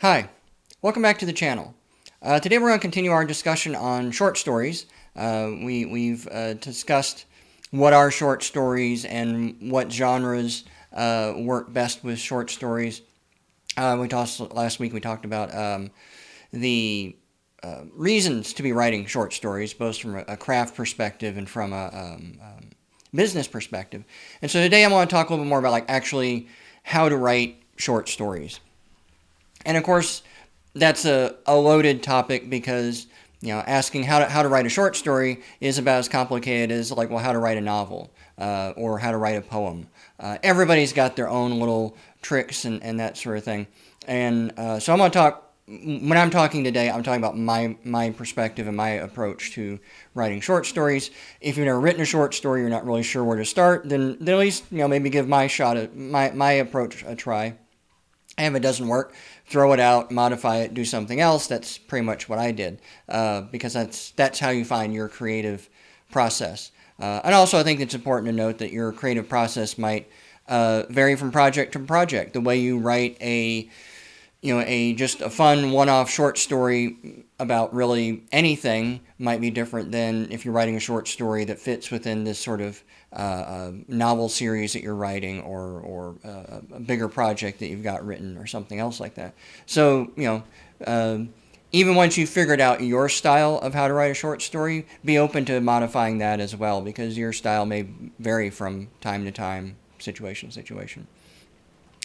Hi, welcome back to the channel. Today we're going to continue our discussion on short stories. We've discussed what are short stories and what genres work best with short stories. Last week we talked about the reasons to be writing short stories, both from a craft perspective and from a business perspective. And so today I want to talk a little bit more about actually how to write short stories. And of course, that's a loaded topic because asking how to write a short story is about as complicated as how to write a novel or how to write a poem. Everybody's got their own little tricks and that sort of thing. And so I'm going to talk. When I'm talking today, I'm talking about my perspective and my approach to writing short stories. If you've never written a short story, you're not really sure where to start, then at least maybe give my approach a try. And if it doesn't work, throw it out, modify it, do something else. That's pretty much what I did because that's how you find your creative process. And also, I think it's important to note that your creative process might vary from project to project. The way you write just a fun one-off short story about really anything might be different than if you're writing a short story that fits within this sort of novel series that you're writing or a bigger project that you've got written or something else like that. So, even once you've figured out your style of how to write a short story, be open to modifying that as well because your style may vary from time to time, situation to situation.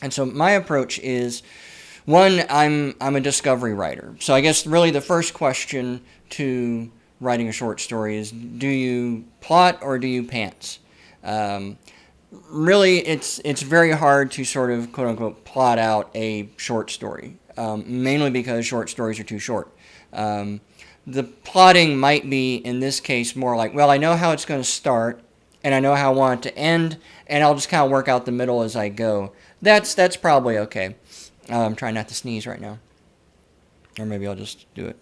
And so my approach is, one, I'm a discovery writer. So I guess really the first question to writing a short story is, do you plot or do you pants? Really, it's very hard to sort of quote unquote plot out a short story, mainly because short stories are too short. The plotting might be in this case more like, well, I know how it's going to start, and I know how I want it to end, and I'll just kind of work out the middle as I go. That's probably okay. I'm trying not to sneeze right now, or maybe I'll just do it.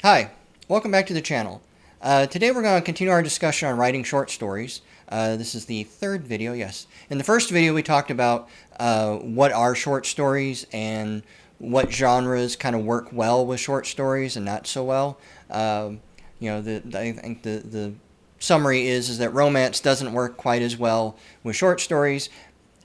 Hi, welcome back to the channel. Today we're going to continue our discussion on writing short stories. This is the third video, yes. In the first video we talked about what are short stories and what genres kind of work well with short stories and not so well. I think the summary is that romance doesn't work quite as well with short stories.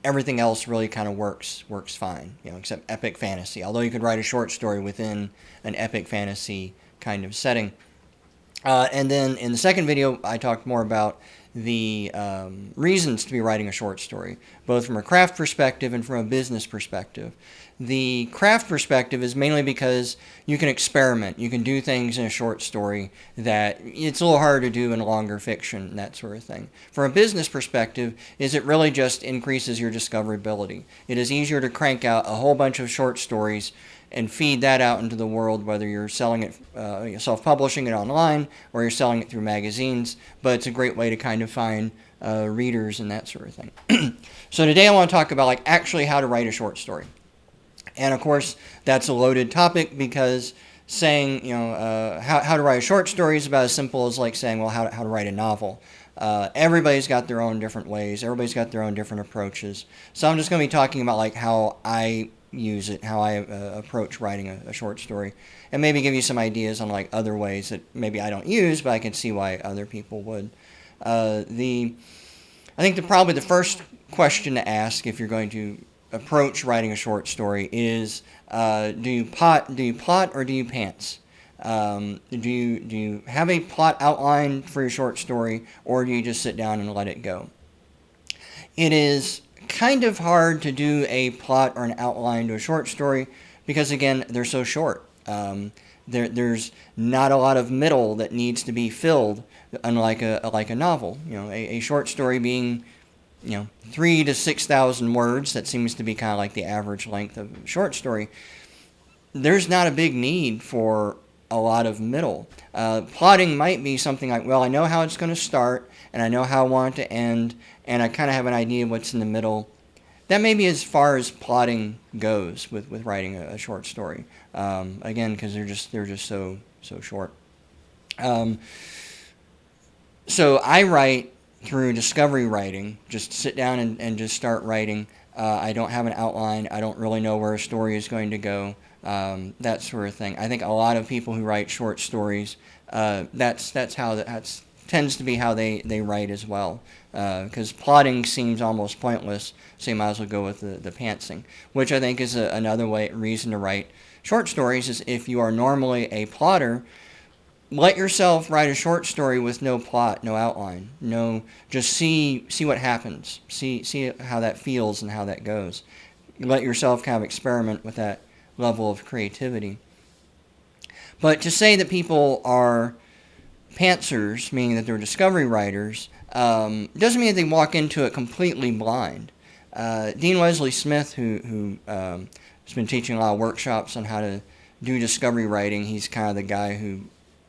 Everything else really kind of works fine, except epic fantasy. Although you could write a short story within an epic fantasy kind of setting. And then in the second video, I talked more about the reasons to be writing a short story, both from a craft perspective and from a business perspective. The craft perspective is mainly because you can experiment. You can do things in a short story that it's a little harder to do in longer fiction, that sort of thing. From a business perspective, it really just increases your discoverability. It is easier to crank out a whole bunch of short stories and feed that out into the world, whether you're selling it, self-publishing it online, or you're selling it through magazines. But it's a great way to kind of find readers and that sort of thing. So today I want to talk about actually how to write a short story. And of course, that's a loaded topic because saying how to write a short story is about as simple as saying, well, how to write a novel. Everybody's got their own different ways. Everybody's got their own different approaches. So I'm just going to be talking about how I use it, how I approach writing a short story, and maybe give you some ideas on other ways that maybe I don't use, but I can see why other people would. I think probably the first question to ask if you're going to approach writing a short story is, do you plot or do you pants? Do you have a plot outline for your short story, or do you just sit down and let it go? It is kind of hard to do a plot or an outline to a short story because, again, they're so short. There's not a lot of middle that needs to be filled, unlike a novel. A short story being 3,000 to 6,000 words. That seems to be kind of the average length of a short story. there's not a big need for a lot of middle. Plotting might be something like, well, I know how it's going to start, and I know how I want it to end, and I kind of have an idea of what's in the middle. That may be as far as plotting goes with writing a short story. Again, because they're just so short. Um, so I write through discovery writing. Just sit down and just start writing. I don't have an outline. I don't really know where a story is going to go. That sort of thing. I think a lot of people who write short stories, that's how that's tends to be how they write as well. Because plotting seems almost pointless, so you might as well go with the pantsing, which I think is another reason to write short stories. Is if you are normally a plotter, let yourself write a short story with no plot, no outline, no, just see what happens, see how that feels and how that goes. Let yourself kind of experiment with that level of creativity. But to say that people are pantsers, meaning that they're discovery writers, doesn't mean that they walk into it completely blind. Dean Wesley Smith, who has been teaching a lot of workshops on how to do discovery writing, he's kind of the guy who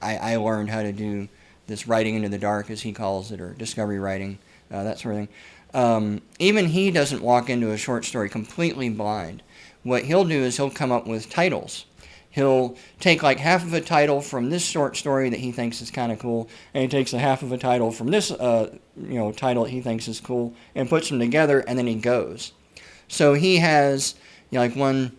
I learned how to do this writing into the dark, as he calls it, or discovery writing, that sort of thing. Even he doesn't walk into a short story completely blind. What he'll do is he'll come up with titles. He'll take like half of a title from this short story that he thinks is kind of cool, and he takes a half of a title from this title that he thinks is cool, and puts them together, and then he goes. So he has like one.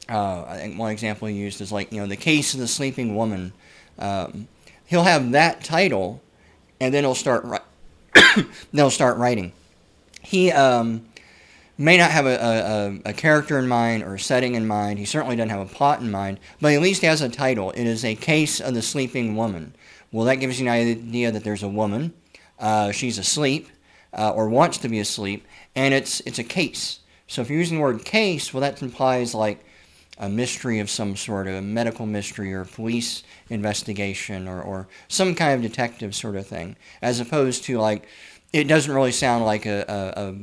I think one example he used is like the case of the sleeping woman. He'll have that title, and then he'll start they'll start writing. He may not have a character in mind or a setting in mind. He certainly doesn't have a plot in mind, but at least he has a title. It is a case of the sleeping woman. Well, that gives you an idea that there's a woman. She's asleep or wants to be asleep, and it's a case. So if you're using the word case, well, that implies like a mystery of some sort, a medical mystery or police investigation or some kind of detective sort of thing, as opposed to like, it doesn't really sound like a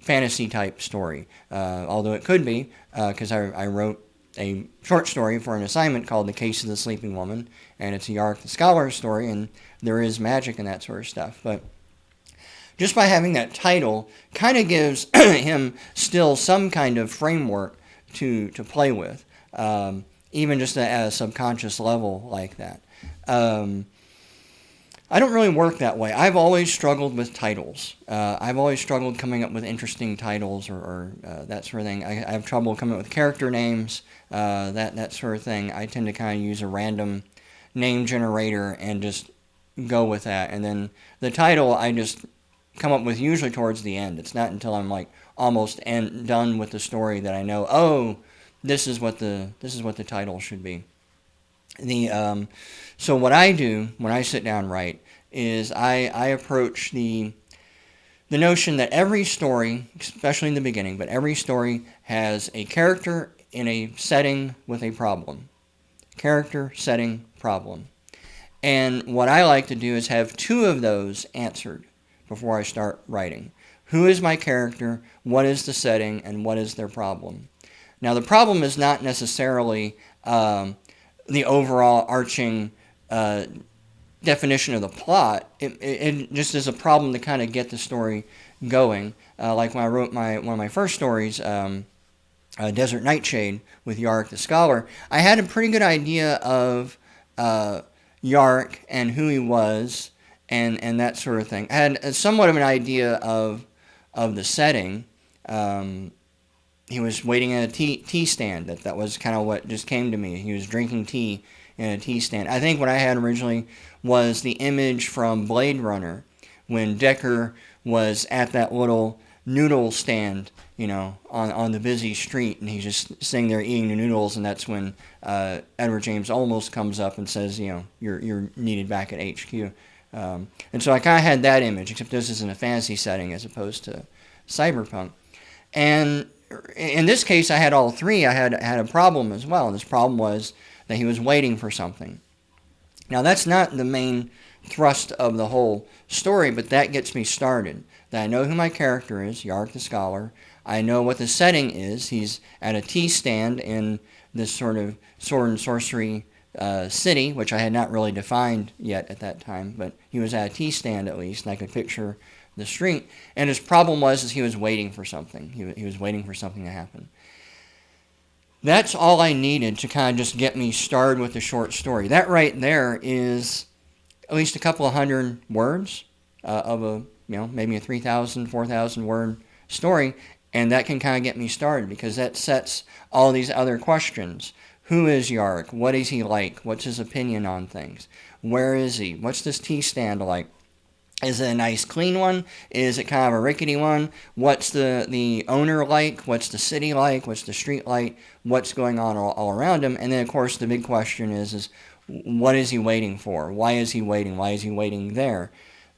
fantasy type story, although it could be, because I wrote a short story for an assignment called The Case of the Sleeping Woman, and it's a Yark the Scholar story, and there is magic and that sort of stuff. But just by having that title kind of gives him still some kind of framework to play with, even just at a subconscious level like that. I don't really work that way. I've always struggled with titles. I've always struggled coming up with interesting titles or that sort of thing. I have trouble coming up with character names, that sort of thing. I tend to kind of use a random name generator and just go with that. And then the title I just come up with usually towards the end. It's not until I'm like almost done with the story that I know, oh, this is what the title should be. So what I do when I sit down and write is I approach the notion that every story, especially in the beginning, but every story has a character in a setting with a problem. Character, setting, problem. And what I like to do is have two of those answered before I start writing. Who is my character? What is the setting? And what is their problem? Now, the problem is not necessarily the overall arching definition of the plot. It just is a problem to kind of get the story going. Like when I wrote one of my first stories, Desert Nightshade with Yark the Scholar, I had a pretty good idea of Yark and who he was and that sort of thing. I had somewhat of an idea of the setting. He was waiting at a tea stand. That was kind of what just came to me. He was drinking tea in a tea stand. I think what I had originally was the image from Blade Runner when Deckard was at that little noodle stand, on the busy street, and he's just sitting there eating the noodles, and that's when Edward James Olmos comes up and says, you're needed back at HQ. And so I kind of had that image, except this is in a fantasy setting as opposed to cyberpunk. And in this case, I had all three. I had a problem as well, and this problem was that he was waiting for something. Now, that's not the main thrust of the whole story, but that gets me started. that I know who my character is, Yarrick the Scholar. I know what the setting is. He's at a tea stand in this sort of sword and sorcery city, which I had not really defined yet at that time, but he was at a tea stand at least, and I could picture the street. And his problem was he was waiting for something. He was waiting for something to happen. That's all I needed to kind of just get me started with the short story. That right there is at least a couple of hundred words of a, maybe a 3,000, 4,000 word story, and that can kind of get me started because that sets all these other questions. Who is Yarrick? What is he like? What's his opinion on things? Where is he? What's this tea stand like? Is it a nice clean one? Is it kind of a rickety one? What's the owner like? What's the city like? What's the street like? What's going on all around him? And then, of course, the big question is what is he waiting for? Why is he waiting? Why is he waiting there?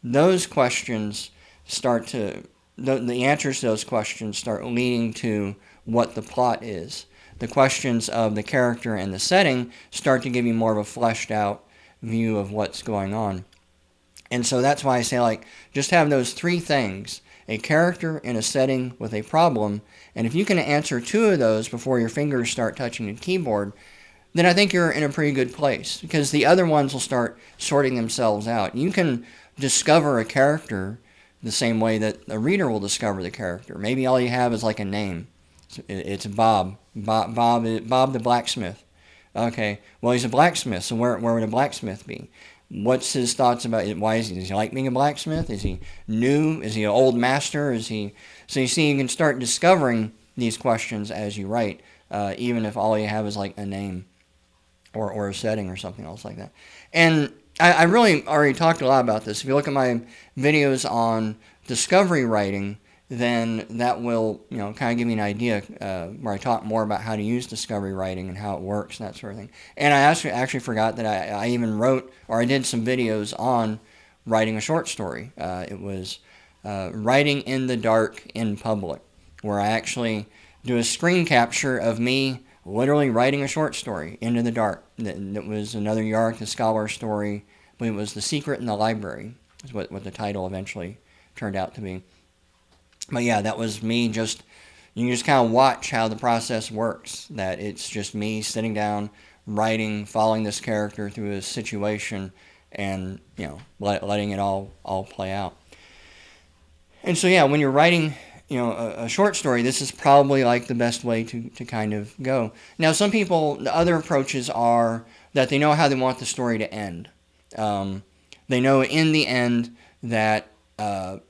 Those questions start to, the answers to those questions start leading to what the plot is. The questions of the character and the setting start to give you more of a fleshed out view of what's going on. And so that's why I say, just have those three things: a character in a setting with a problem. And if you can answer two of those before your fingers start touching the keyboard, then I think you're in a pretty good place, because the other ones will start sorting themselves out. You can discover a character the same way that a reader will discover the character. Maybe all you have is a name. It's Bob. Bob the blacksmith. Okay, well, he's a blacksmith, so where would a blacksmith be? What's his thoughts about it? Why does he like being a blacksmith? Is he new? Is he an old master? So you see, you can start discovering these questions as you write, even if all you have is a name or a setting or something else like that. And I really already talked a lot about this. If you look at my videos on discovery writing, then that will kind of give you an idea where I talk more about how to use discovery writing and how it works and that sort of thing. And I actually forgot that I even wrote, or I did some videos on writing a short story. It was Writing in the Dark in Public, where I actually do a screen capture of me literally writing a short story into the dark. That was another Yarrick the Scholar story, but it was The Secret in the Library, is what the title eventually turned out to be. But yeah, that was me you can just kind of watch how the process works. That it's just me sitting down, writing, following this character through a situation, and, letting it all play out. And so yeah, when you're writing, a short story, this is probably the best way to kind of go. Now, some people, the other approaches are that they know how they want the story to end. They know in the end that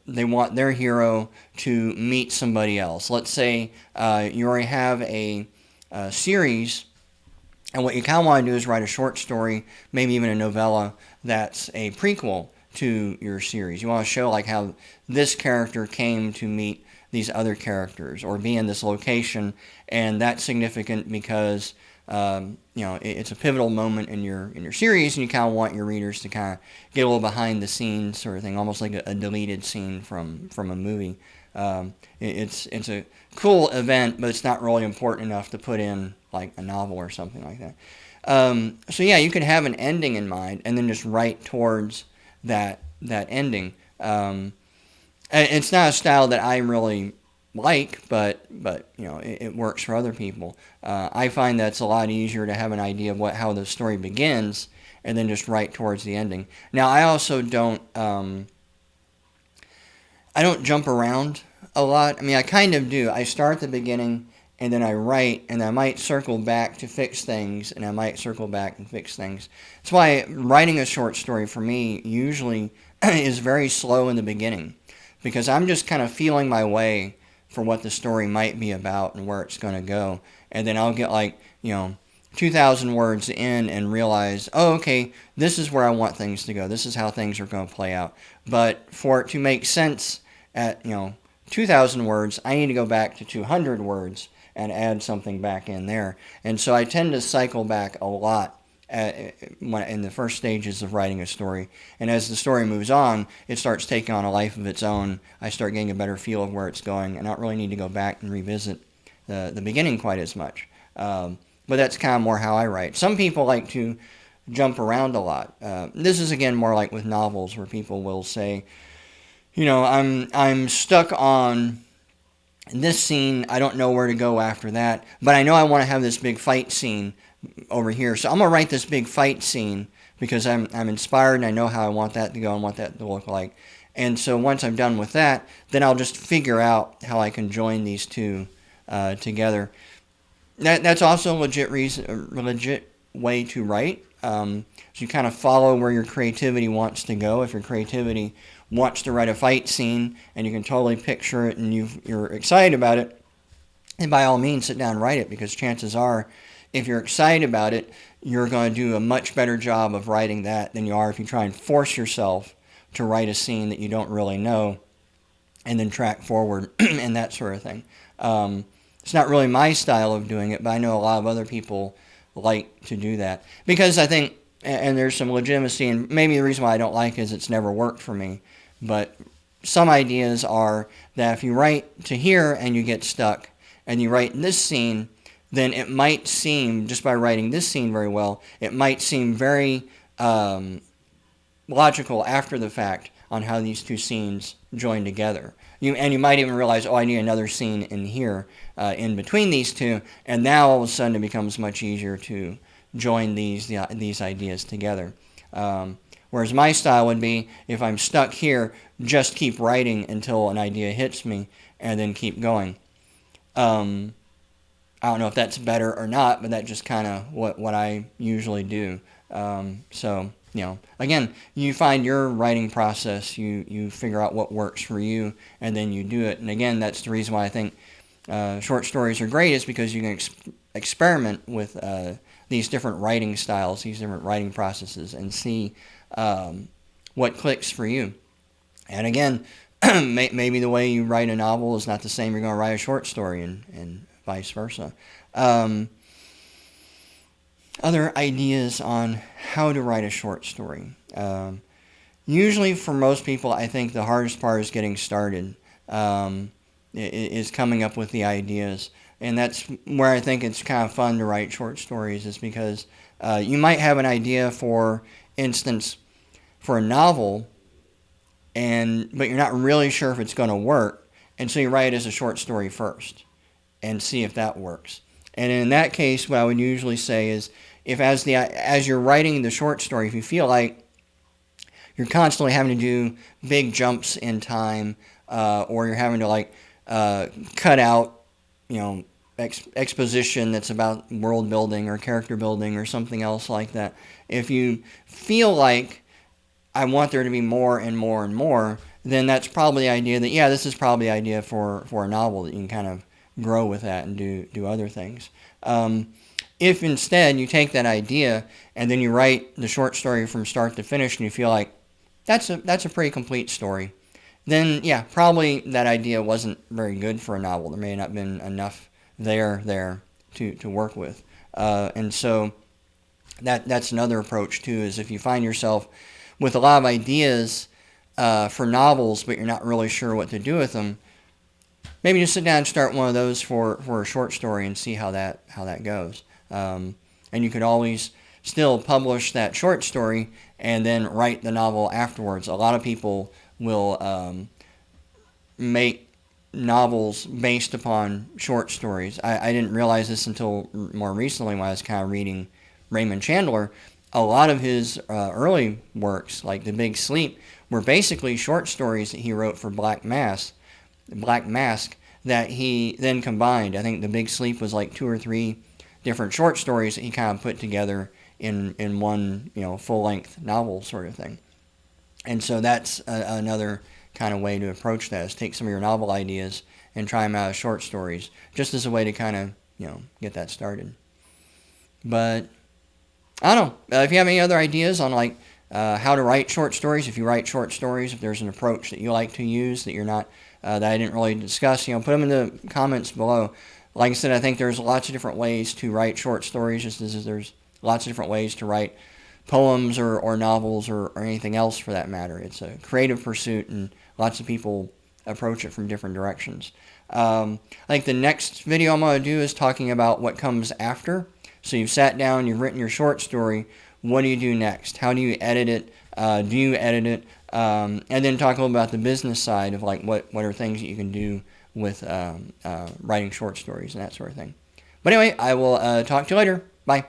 they want their hero to meet somebody else. Let's say you already have a series, and what you kind of want to do is write a short story, maybe even a novella, that's a prequel to your series. You want to show how this character came to meet these other characters, or be in this location, and that's significant because it's a pivotal moment in your series, and you kind of want your readers to kind of get a little behind the scenes sort of thing, almost like a deleted scene from a movie. It's a cool event, but it's not really important enough to put in a novel or something like that. So yeah, you could have an ending in mind and then just write towards that ending. It's not a style that I really like, but it works for other people. I find that it's a lot easier to have an idea of how the story begins and then just write towards the ending. Now, I also don't jump around a lot. I mean, I kind of do. I start at the beginning and then I write, and I might circle back to fix things, and I might circle back and fix things. That's why writing a short story for me usually is very slow in the beginning, because I'm just kind of feeling my way for what the story might be about and where it's going to go. And then I'll get 2,000 words in and realize, oh, okay, this is where I want things to go. This is how things are going to play out. But for it to make sense at, 2,000 words, I need to go back to 200 words and add something back in there. And so I tend to cycle back a lot in the first stages of writing a story. And as the story moves on, it starts taking on a life of its own. I start getting a better feel of where it's going, and I don't really need to go back and revisit the beginning quite as much. But that's kind of more how I write. Some people like to jump around a lot. This is, again, more like with novels, where people will say, I'm stuck on this scene. I don't know where to go after that, but I know I want to have this big fight scene over here. So I'm gonna write this big fight scene because I'm inspired and I know how I want that to go and what that to look like. And so once I'm done with that, then I'll just figure out how I can join these two together. That's also a legit way to write. So you kind of follow where your creativity wants to go. If your creativity wants to write a fight scene and you can totally picture it and you're excited about it, then by all means sit down and write it, because chances are, if you're excited about it, you're going to do a much better job of writing that than you are if you try and force yourself to write a scene that you don't really know and then track forward and that sort of thing. It's not really my style of doing it, but I know a lot of other people like to do that because I think, and there's some legitimacy, and maybe the reason why I don't like it is it's never worked for me, but some ideas are that if you write to here and you get stuck and you write this scene, then it might seem, just by writing this scene very well, it might seem very logical after the fact on how these two scenes join together. You might even realize, oh, I need another scene in here in between these two, and now all of a sudden it becomes much easier to join these ideas together. Whereas my style would be, if I'm stuck here, just keep writing until an idea hits me, and then keep going. I don't know if that's better or not, but that's just kind of what I usually do. So, again, you find your writing process, you figure out what works for you, and then you do it. And again, that's the reason why I think short stories are great, is because you can experiment with these different writing styles, these different writing processes, and see what clicks for you. And again, maybe the way you write a novel is not the same you're going to write a short story, and vice versa. Other ideas on how to write a short story. Usually for most people, I think the hardest part is getting started, is coming up with the ideas. And that's where I think it's kind of fun to write short stories, is because you might have an idea, for instance, for a novel, but you're not really sure if it's going to work, and so you write it as a short story first and see if that works. And in that case, what I would usually say is, if as you're writing the short story, if you feel like you're constantly having to do big jumps in time, or you're having to cut out, exposition that's about world building or character building or something else like that, if you feel like I want there to be more and more and more, then that's probably the idea that, this is probably the idea for a novel, that you can kind of grow with that and do other things. If instead you take that idea and then you write the short story from start to finish, and you feel like that's a pretty complete story, then probably that idea wasn't very good for a novel. There may not have been enough there to work with. And so that's another approach too, is if you find yourself with a lot of ideas for novels, but you're not really sure what to do with them, maybe just sit down and start one of those for a short story and see how that goes. And you could always still publish that short story and then write the novel afterwards. A lot of people will make novels based upon short stories. I didn't realize this until more recently, when I was kind of reading Raymond Chandler. A lot of his early works, like The Big Sleep, were basically short stories that he wrote for Black Mask, that he then combined. I think The Big Sleep was like 2 or 3 different short stories that he kind of put together in one full-length novel sort of thing. And so that's another kind of way to approach that, is take some of your novel ideas and try them out as short stories, just as a way to kind of get that started. But I don't know if you have any other ideas on how to write short stories. If you write short stories, if there's an approach that you like to use that you're not that I didn't really discuss, put them in the comments below. Like I said, I think there's lots of different ways to write short stories, just as there's lots of different ways to write poems or novels or anything else for that matter. It's a creative pursuit, and lots of people approach it from different directions. I think the next video I'm going to do is talking about what comes after. So you've sat down, you've written your short story. What do you do next? How do you edit it? Do you edit it? and then talk a little about the business side of like what are things that you can do with writing short stories and that sort of thing. But anyway, I will talk to you later. Bye.